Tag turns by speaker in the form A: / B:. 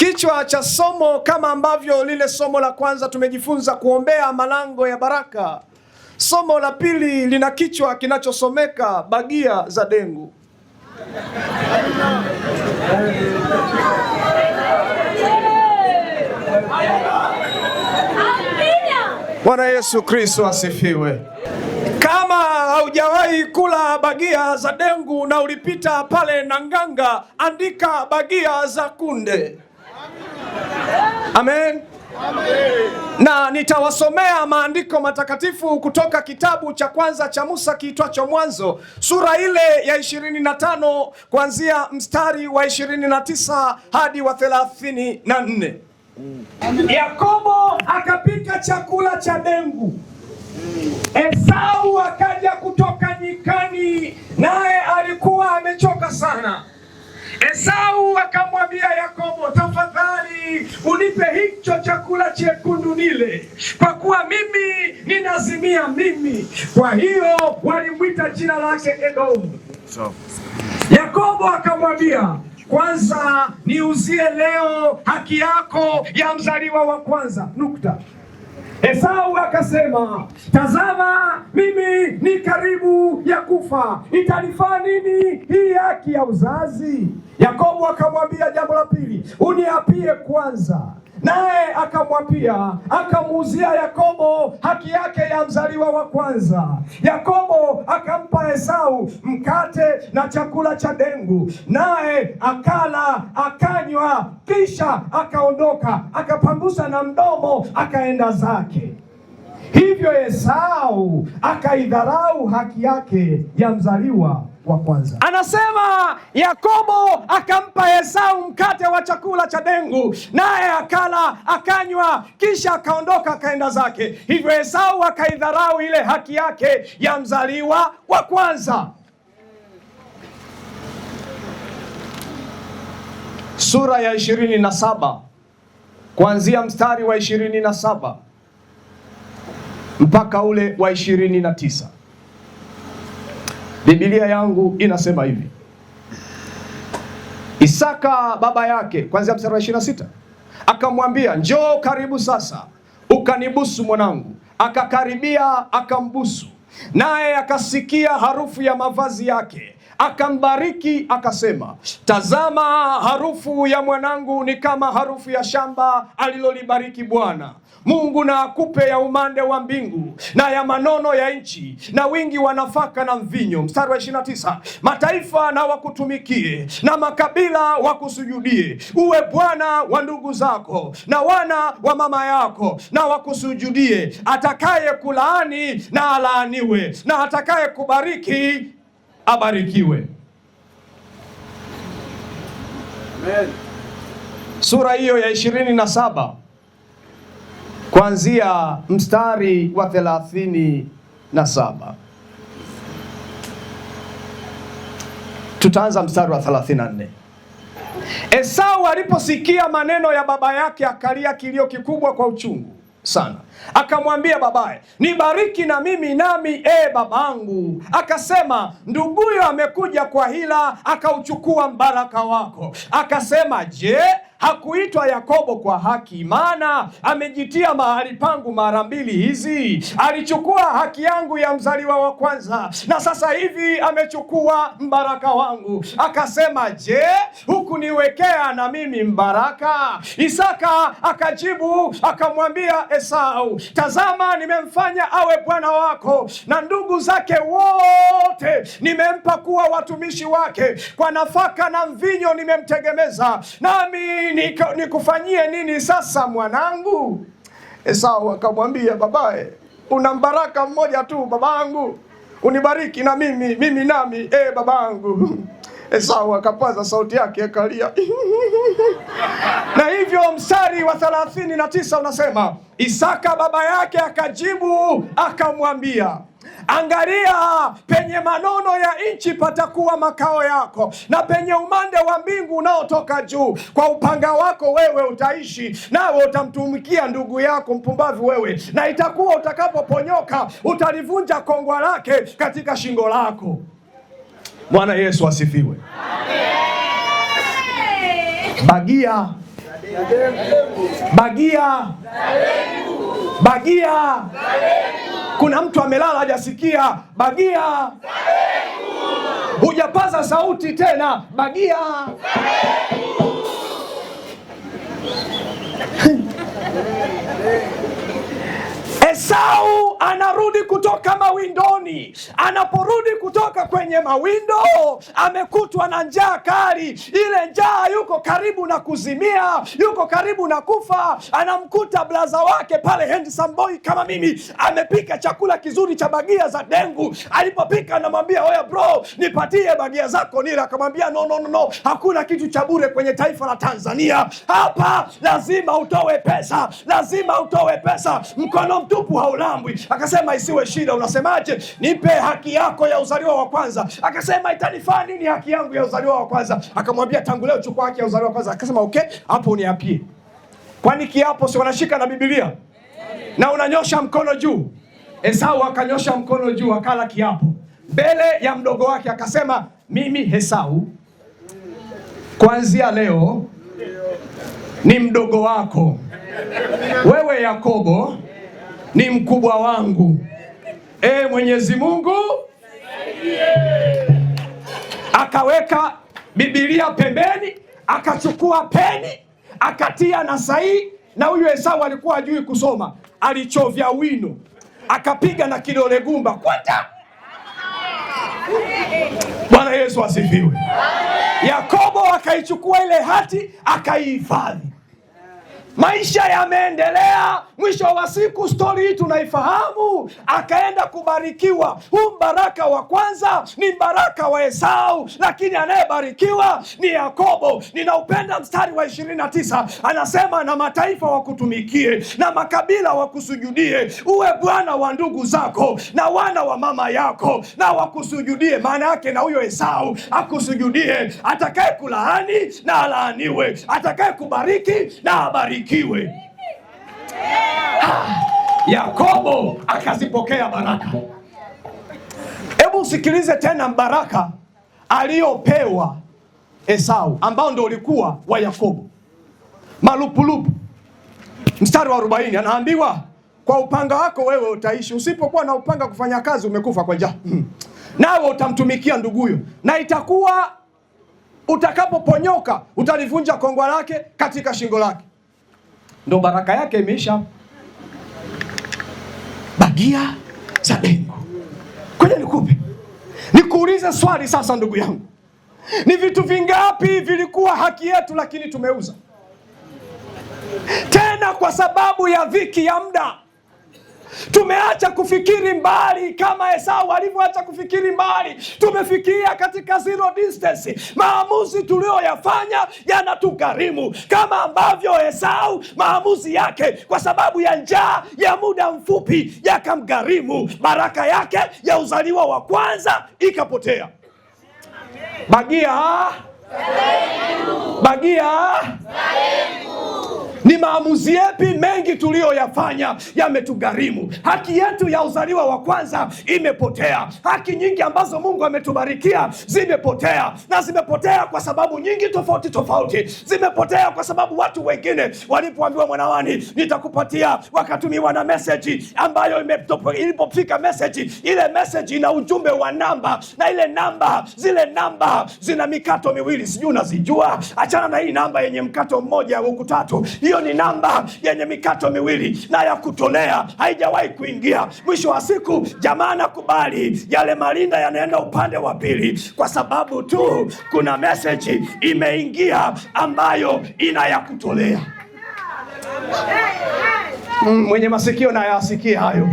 A: Kichwa cha somo, kama ambavyo lile somo la kwanza tumejifunza kuombea malango ya baraka, somo la pili lina kichwa kinachosomeka bagia za dengu. Bwana Yesu Kristo asifiwe. Kama haujawahi kula bagia za dengu na ulipita pale Nanganga, andika bagia za kunde. Amen. Amen. Na nitawasomea maandiko matakatifu kutoka kitabu cha kwanza cha Musa kiitwacho Mwanzo, sura ile ya 25 kuanzia mstari wa 29 hadi wa 34. Yakobo akapika chakula cha dengu. Esau akaja kutoka nyikani, naye alikuwa amechoka sana. Esau akamwambia Yakobo, tafadhali unipe hicho chakula chekundu nile, kwa kuwa mimi ninazimia mimi. Kwa hiyo walimwita jina lake Edomu. Yakobo akamwambia, kwanza niuzie leo haki yako ya mzaliwa wa kwanza. Esau akasema, tazama, mimi ni karibu ya kufa, itanifaa nini hii haki ya uzazi? Yakobo akamwambia jambo la pili, uniapie kwanza. Naye akamwapia, akamuuzia Yakobo haki yake ya mzaliwa wa kwanza. Yakobo akampa Esau mkate na chakula cha dengu, naye akala akanywa, kisha akaondoka, akapangusa na mdomo, akaenda zake. Hivyo Esau akaidharau haki yake ya mzaliwa wa kwanza. Anasema Yakobo akampa Esau mkate wa chakula cha dengu, naye akala akanywa, kisha akaondoka akaenda zake. Hivyo Esau akaidharau ile haki yake ya mzaliwa wa kwanza. Sura ya 27 kuanzia mstari wa 27 mpaka ule wa 29. Biblia yangu inasema hivi: Isaka baba yake, kuanzia mstari wa 26, akamwambia, njoo karibu sasa ukanibusu mwanangu. Akakaribia akambusu, naye akasikia harufu ya mavazi yake, akambariki akasema, tazama, harufu ya mwanangu ni kama harufu ya shamba alilolibariki Bwana Mungu, na akupe ya umande wa mbingu na ya manono ya nchi na wingi wa nafaka na mvinyo. Mstari wa 29, mataifa na wakutumikie na makabila wakusujudie. Uwe bwana wa ndugu zako na wana wa mama yako na wakusujudie. Atakaye kulaani na alaaniwe, na atakaye kubariki abarikiwe. Amen. Sura hiyo ya 27 kuanzia mstari wa 37. Tutaanza mstari wa 34. Esau aliposikia maneno ya baba yake akalia kilio kikubwa kwa uchungu sana. Akamwambia babaye, nibariki na mimi nami, babangu. Akasema, nduguyo amekuja kwa hila, akauchukua mbaraka wako. Akasema, je, hakuitwa Yakobo kwa haki? Maana amejitia mahali pangu mara mbili hizi. Alichukua haki yangu ya mzaliwa wa kwanza, na sasa hivi amechukua mbaraka wangu. Akasema, je, hukuniwekea na mimi mbaraka? Isaka akajibu akamwambia Esau, tazama, nimemfanya awe bwana wako, na ndugu zake wote nimempa kuwa watumishi wake. Kwa nafaka na mvinyo nimemtegemeza, nami nikufanyie nini sasa mwanangu? Esau akamwambia babaye, una mbaraka mmoja tu babangu, unibariki na mimi nami, babangu. Esau akapaza sauti yake akalia. Na hivyo mstari wa 39 unasema, Isaka baba yake akajibu akamwambia, angalia, penye manono ya nchi patakuwa makao yako, na penye umande wa mbingu unaotoka juu. Kwa upanga wako wewe utaishi, nawe utamtumikia ndugu yako mpumbavu wewe, na itakuwa utakapoponyoka utalivunja kongwa lake katika shingo lako. Bwana Yesu asifiwe. Amen. Bagia Bagia. Bagia. Kuna mtu amelala hajasikia. Bagia. Hujapaza sauti tena. Bagia. Esau anarudi kutoka mawindoni. Anaporudi kutoka kwenye mawindo, amekutwa na njaa kali. Ile njaa, yuko karibu na kuzimia, yuko karibu na kufa. Anamkuta blaza wake pale, handsome boy kama mimi, amepika chakula kizuri cha bagia za dengu. Alipopika anamwambia, oya bro, nipatie bagia zako nila. Akamwambia no, hakuna kitu cha bure kwenye taifa la Tanzania. Hapa lazima utoe pesa, lazima utoe pesa. Mkono mtupu haulambwi. Akasema isiwe shida, unasemaje? Nipe haki yako ya uzaliwa wa kwanza. Akasema itanifaa nini haki yangu ya uzaliwa wa kwanza? Akamwambia tangu leo chukua haki ya uzaliwa wa kwanza. Akasema okay, hapo uniapie. Kwani kiapo si wanashika na Biblia? Na unanyosha mkono juu. Esau akanyosha mkono juu, akala kiapo mbele ya mdogo wake. Akasema, mimi Esau kuanzia leo ni mdogo wako, wewe Yakobo ni mkubwa wangu. Mwenyezi Mungu. Akaweka Biblia pembeni, akachukua peni, akatia na sahihi. Na huyu Esau alikuwa hajui kusoma, alichovya wino, akapiga na kidole gumba kwata. Bwana Yesu asifiwe. Yakobo akaichukua ile hati, akaihifadhi. Maisha yameendelea. Mwisho wa siku stori hii tunaifahamu. Akaenda kubarikiwa. Huu mbaraka wa kwanza ni mbaraka wa Esau, lakini anayebarikiwa ni Yakobo. Ninaupenda mstari wa 29, anasema na mataifa wakutumikie na makabila wakusujudie. Uwe bwana wa ndugu zako na wana wa mama yako na wakusujudie. Maana yake na huyo Esau akusujudie. Atakaye kulaani na alaaniwe, atakaye kubariki na abariki. Yakobo akazipokea baraka. Hebu usikilize tena baraka aliyopewa Esau, ambao ndio ulikuwa wa Yakobo. Malupulupu, mstari wa 40, anaambiwa kwa upanga wako wewe utaishi. Usipokuwa na upanga kufanya kazi, umekufa kwa njaa. Nawe utamtumikia nduguyo, na itakuwa utakapoponyoka utalivunja kongwa lake katika shingo lake. Ndo baraka yake imeisha. Bagia za dengu. Kwenye nikuulize swali sasa ndugu yangu. Ni vitu vingapi vilikuwa haki yetu lakini tumeuza? Tena kwa sababu ya dhiki ya muda. Tumeacha kufikiri mbali kama Esau alivyoacha kufikiri mbali. Tumefikiria katika zero distance. Maamuzi tuliyoyafanya yanatugharimu, kama ambavyo Esau maamuzi yake kwa sababu ya njaa ya muda mfupi yakamgharimu. Baraka yake ya uzaliwa wa kwanza ikapotea. Bagia. Bagia. Ni maamuzi yapi mengi tuliyoyafanya yametugharimu? Haki yetu ya uzaliwa wa kwanza imepotea. Haki nyingi ambazo Mungu ametubarikia zimepotea, na zimepotea kwa sababu nyingi tofauti. Zimepotea kwa sababu watu wengine walipoambiwa mwanawani nitakupatia, wakatumiwa na message ambayo ilipofika message, ile message ina ujumbe wa namba, na ile namba, zile namba zina mikato miwili. Sijui unazijua? Achana na hii namba yenye mkato mmoja huku tatu. Hiyo ni namba yenye mikato miwili na ya kutolea, haijawahi kuingia. Mwisho wa siku jamaa nakubali, yale malinda yanaenda upande wa pili, kwa sababu tu kuna message imeingia ambayo ina ya kutolea. Mwenye masikio na yasikie hayo.